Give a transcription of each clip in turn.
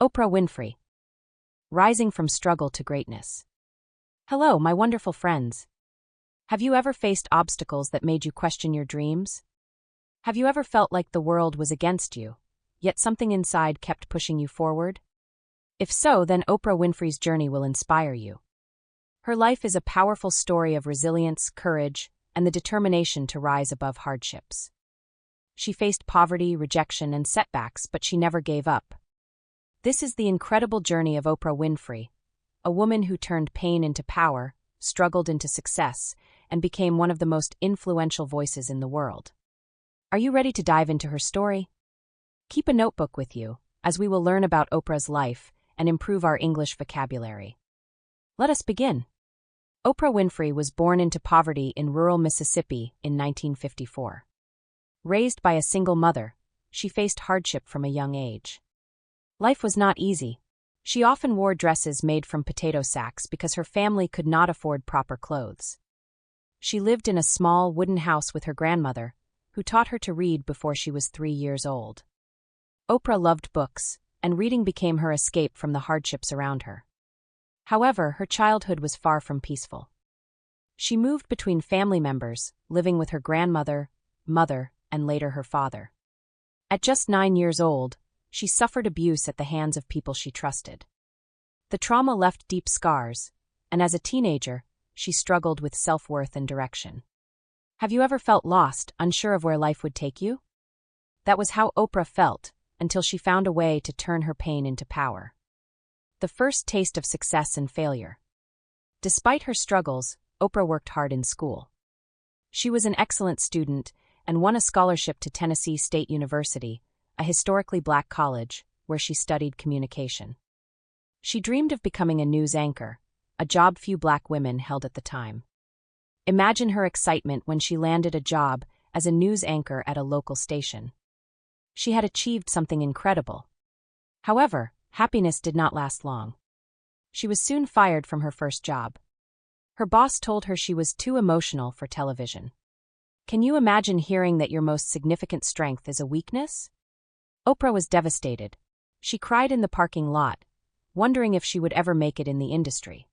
Oprah Winfrey. Rising from struggle to greatness. Hello, my wonderful friends. Have you ever faced obstacles that made you question your dreams? Have you ever felt like the world was against you, yet something inside kept pushing you forward? If so, then Oprah Winfrey's journey will inspire you. Her life is a powerful story of resilience, courage, and the determination to rise above hardships. She faced poverty, rejection, and setbacks, but she never gave up. This is the incredible journey of Oprah Winfrey, a woman who turned pain into power, struggled into success, and became one of the most influential voices in the world. Are you ready to dive into her story? Keep a notebook with you, as we will learn about Oprah's life and improve our English vocabulary. Let us begin. Oprah Winfrey was born into poverty in rural Mississippi in 1954. Raised by a single mother, she faced hardship from a young age. Life was not easy. She often wore dresses made from potato sacks because her family could not afford proper clothes. She lived in a small wooden house with her grandmother, who taught her to read before she was 3 years old. Oprah loved books, and reading became her escape from the hardships around her. However, her childhood was far from peaceful. She moved between family members, living with her grandmother, mother, and later her father. At just 9 years old, she suffered abuse at the hands of people she trusted. The trauma left deep scars, and as a teenager, she struggled with self-worth and direction. Have you ever felt lost, unsure of where life would take you? That was how Oprah felt, until she found a way to turn her pain into power. The first taste of success and failure. Despite her struggles, Oprah worked hard in school. She was an excellent student and won a scholarship to Tennessee State University, a historically black college, where she studied communication. She dreamed of becoming a news anchor, a job few black women held at the time. Imagine her excitement when she landed a job as a news anchor at a local station. She had achieved something incredible. However, happiness did not last long. She was soon fired from her first job. Her boss told her she was too emotional for television. Can you imagine hearing that your most significant strength is a weakness? Oprah was devastated. She cried in the parking lot, wondering if she would ever make it in the industry.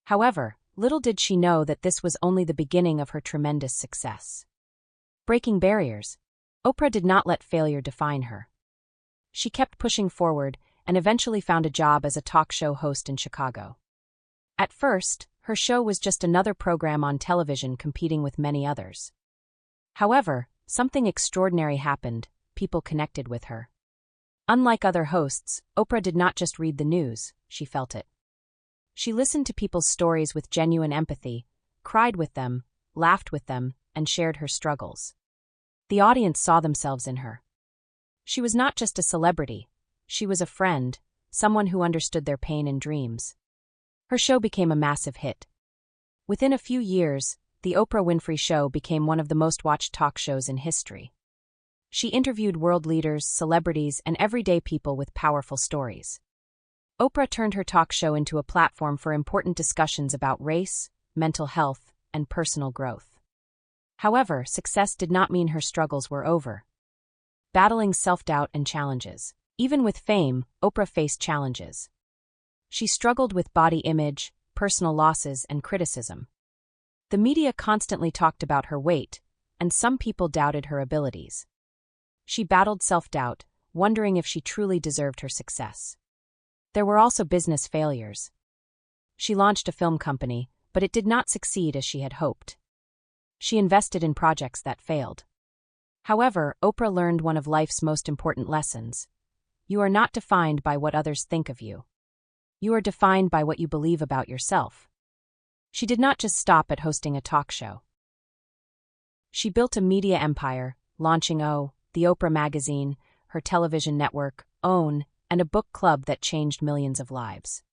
However, little did she know that this was only the beginning of her tremendous success. Breaking barriers. Oprah did not let failure define her. She kept pushing forward and eventually found a job as a talk show host in Chicago. At first, her show was just another program on television competing with many others. However, something extraordinary happened. People connected with her. Unlike other hosts, Oprah did not just read the news, she felt it. She listened to people's stories with genuine empathy, cried with them, laughed with them, and shared her struggles. The audience saw themselves in her. She was not just a celebrity, she was a friend, someone who understood their pain and dreams. Her show became a massive hit. Within a few years, The Oprah Winfrey Show became one of the most watched talk shows in history. She interviewed world leaders, celebrities, and everyday people with powerful stories. Oprah turned her talk show into a platform for important discussions about race, mental health, and personal growth. However, success did not mean her struggles were over. Battling self-doubt and challenges. Even with fame, Oprah faced challenges. She struggled with body image, personal losses, and criticism. The media constantly talked about her weight, and some people doubted her abilities. She battled self-doubt, wondering if she truly deserved her success. There were also business failures. She launched a film company, but it did not succeed as she had hoped. She invested in projects that failed. However, Oprah learned one of life's most important lessons. You are not defined by what others think of you. You are defined by what you believe about yourself. She did not just stop at hosting a talk show. She built a media empire, launching the Oprah magazine, her television network, OWN, and a book club that changed millions of lives.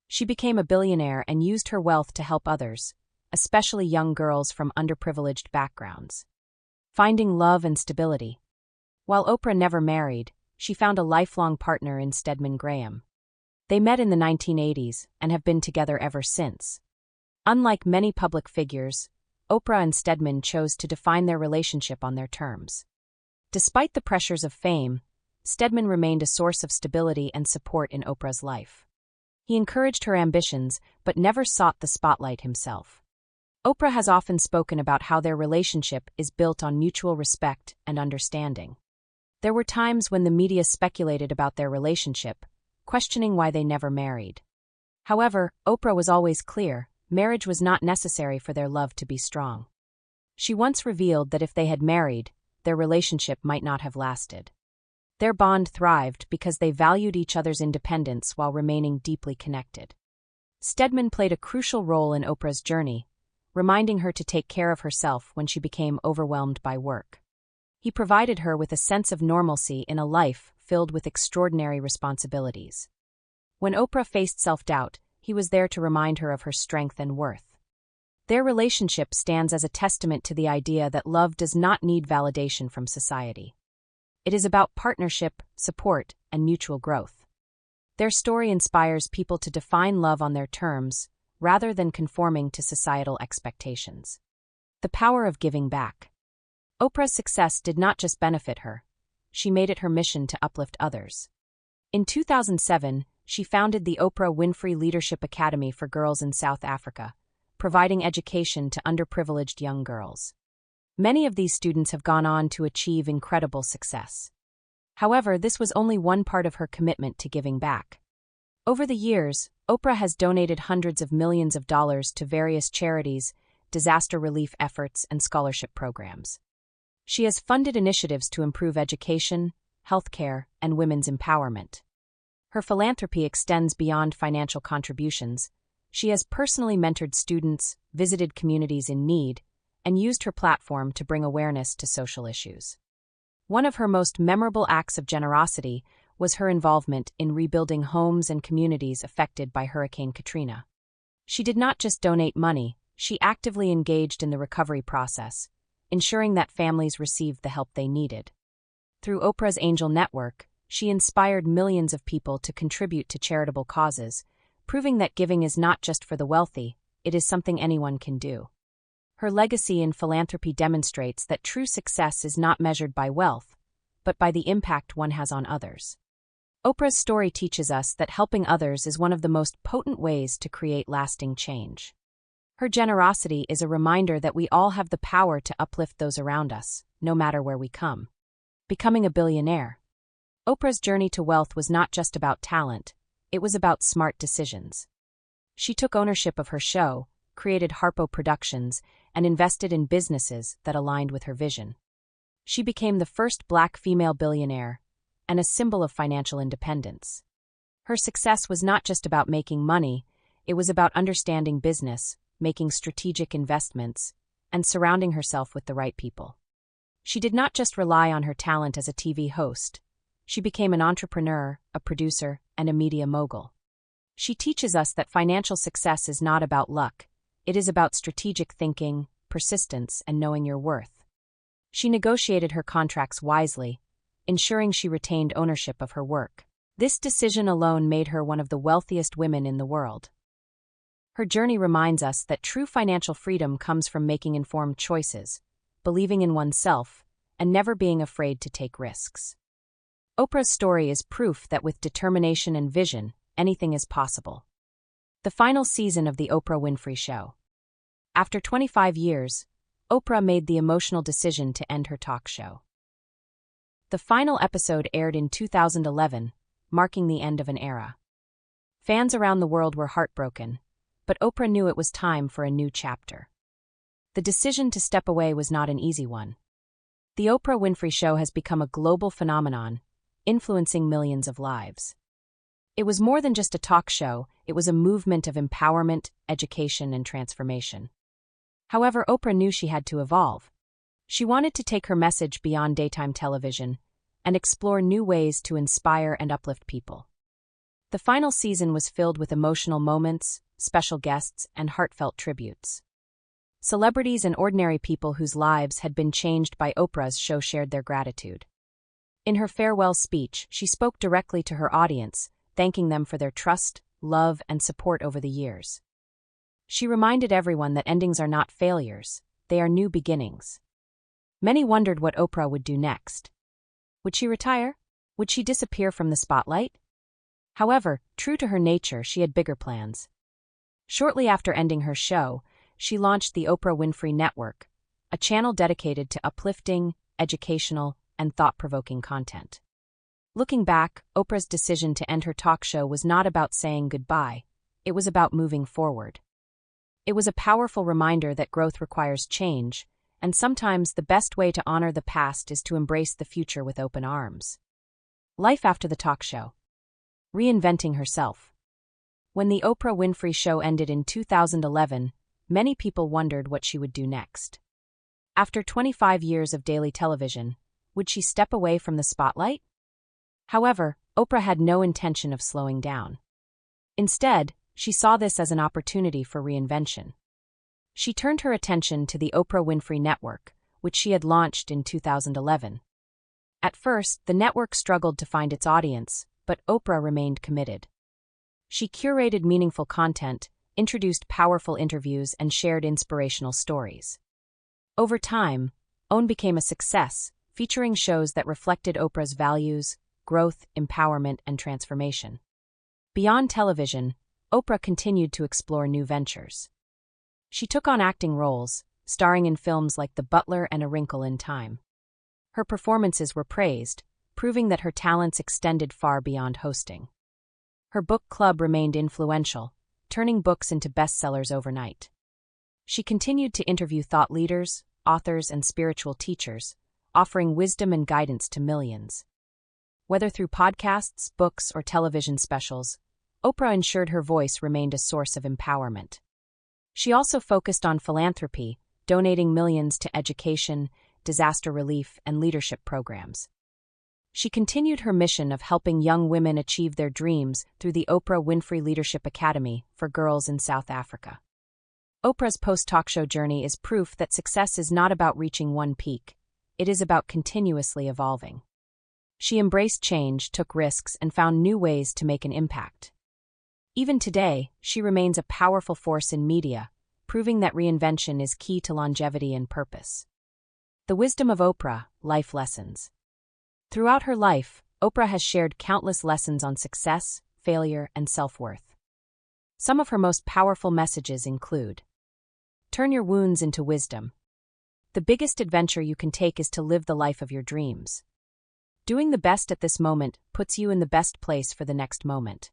She became a billionaire and used her wealth to help others, especially young girls from underprivileged backgrounds. Finding love and stability. While Oprah never married, she found a lifelong partner in Stedman Graham. They met in the 1980s and have been together ever since. Unlike many public figures, Oprah and Stedman chose to define their relationship on their terms. Despite the pressures of fame, Stedman remained a source of stability and support in Oprah's life. He encouraged her ambitions, but never sought the spotlight himself. Oprah has often spoken about how their relationship is built on mutual respect and understanding. There were times when the media speculated about their relationship, questioning why they never married. However, Oprah was always clear: marriage was not necessary for their love to be strong. She once revealed that if they had married, their relationship might not have lasted. Their bond thrived because they valued each other's independence while remaining deeply connected. Stedman played a crucial role in Oprah's journey, reminding her to take care of herself when she became overwhelmed by work. He provided her with a sense of normalcy in a life filled with extraordinary responsibilities. When Oprah faced self-doubt, he was there to remind her of her strength and worth. Their relationship stands as a testament to the idea that love does not need validation from society. It is about partnership, support, and mutual growth. Their story inspires people to define love on their terms, rather than conforming to societal expectations. The power of giving back. Oprah's success did not just benefit her. She made it her mission to uplift others. In 2007, she founded the Oprah Winfrey Leadership Academy for Girls in South Africa, providing education to underprivileged young girls. Many of these students have gone on to achieve incredible success. However, this was only one part of her commitment to giving back. Over the years, Oprah has donated hundreds of millions of dollars to various charities, disaster relief efforts, and scholarship programs. She has funded initiatives to improve education, healthcare, and women's empowerment. Her philanthropy extends beyond financial contributions. She has personally mentored students, visited communities in need, and used her platform to bring awareness to social issues. One of her most memorable acts of generosity was her involvement in rebuilding homes and communities affected by Hurricane Katrina. She did not just donate money, she actively engaged in the recovery process, ensuring that families received the help they needed. Through Oprah's Angel Network, she inspired millions of people to contribute to charitable causes, proving that giving is not just for the wealthy, it is something anyone can do. Her legacy in philanthropy demonstrates that true success is not measured by wealth, but by the impact one has on others. Oprah's story teaches us that helping others is one of the most potent ways to create lasting change. Her generosity is a reminder that we all have the power to uplift those around us, no matter where we come. Becoming a billionaire. Oprah's journey to wealth was not just about talent, it was about smart decisions. She took ownership of her show, created Harpo Productions, and invested in businesses that aligned with her vision. She became the first Black female billionaire, and a symbol of financial independence. Her success was not just about making money, it was about understanding business, making strategic investments, and surrounding herself with the right people. She did not just rely on her talent as a TV host. She became an entrepreneur, a producer, and a media mogul. She teaches us that financial success is not about luck. It is about strategic thinking, persistence, and knowing your worth. She negotiated her contracts wisely, ensuring she retained ownership of her work. This decision alone made her one of the wealthiest women in the world. Her journey reminds us that true financial freedom comes from making informed choices, believing in oneself, and never being afraid to take risks. Oprah's story is proof that with determination and vision, anything is possible. The final season of The Oprah Winfrey Show. After 25 years, Oprah made the emotional decision to end her talk show. The final episode aired in 2011, marking the end of an era. Fans around the world were heartbroken, but Oprah knew it was time for a new chapter. The decision to step away was not an easy one. The Oprah Winfrey Show has become a global phenomenon, influencing millions of lives. It was more than just a talk show, it was a movement of empowerment, education, and transformation. However, Oprah knew she had to evolve. She wanted to take her message beyond daytime television and explore new ways to inspire and uplift people. The final season was filled with emotional moments, special guests, and heartfelt tributes. Celebrities and ordinary people whose lives had been changed by Oprah's show shared their gratitude. In her farewell speech, she spoke directly to her audience, thanking them for their trust, love, and support over the years. She reminded everyone that endings are not failures, they are new beginnings. Many wondered what Oprah would do next. Would she retire? Would she disappear from the spotlight? However, true to her nature, she had bigger plans. Shortly after ending her show, she launched the Oprah Winfrey Network, a channel dedicated to uplifting, educational, and thought-provoking content. Looking back, Oprah's decision to end her talk show was not about saying goodbye, it was about moving forward. It was a powerful reminder that growth requires change, and sometimes the best way to honor the past is to embrace the future with open arms. Life after the talk show. Reinventing herself. When the Oprah Winfrey Show ended in 2011, many people wondered what she would do next. After 25 years of daily television, would she step away from the spotlight? However, Oprah had no intention of slowing down. Instead, she saw this as an opportunity for reinvention. She turned her attention to the Oprah Winfrey Network, which she had launched in 2011. At first, the network struggled to find its audience, but Oprah remained committed. She curated meaningful content, introduced powerful interviews, and shared inspirational stories. Over time, OWN became a success, featuring shows that reflected Oprah's values, growth, empowerment, and transformation. Beyond television, Oprah continued to explore new ventures. She took on acting roles, starring in films like The Butler and A Wrinkle in Time. Her performances were praised, proving that her talents extended far beyond hosting. Her book club remained influential, turning books into bestsellers overnight. She continued to interview thought leaders, authors, and spiritual teachers, offering wisdom and guidance to millions. Whether through podcasts, books, or television specials, Oprah ensured her voice remained a source of empowerment. She also focused on philanthropy, donating millions to education, disaster relief, and leadership programs. She continued her mission of helping young women achieve their dreams through the Oprah Winfrey Leadership Academy for girls in South Africa. Oprah's post-talk show journey is proof that success is not about reaching one peak, it is about continuously evolving. She embraced change, took risks, and found new ways to make an impact. Even today, she remains a powerful force in media, proving that reinvention is key to longevity and purpose. The wisdom of Oprah, life lessons. Throughout her life, Oprah has shared countless lessons on success, failure, and self-worth. Some of her most powerful messages include: turn your wounds into wisdom. The biggest adventure you can take is to live the life of your dreams. Doing the best at this moment puts you in the best place for the next moment.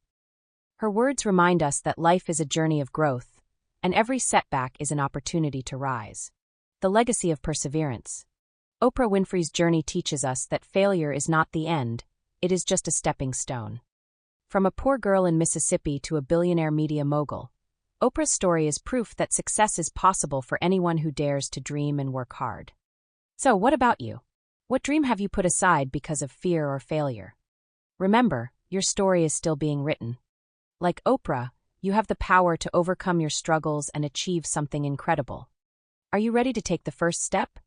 Her words remind us that life is a journey of growth, and every setback is an opportunity to rise. The legacy of perseverance. Oprah Winfrey's journey teaches us that failure is not the end, it is just a stepping stone. From a poor girl in Mississippi to a billionaire media mogul, Oprah's story is proof that success is possible for anyone who dares to dream and work hard. So, what about you? What dream have you put aside because of fear or failure? Remember, your story is still being written. Like Oprah, you have the power to overcome your struggles and achieve something incredible. Are you ready to take the first step?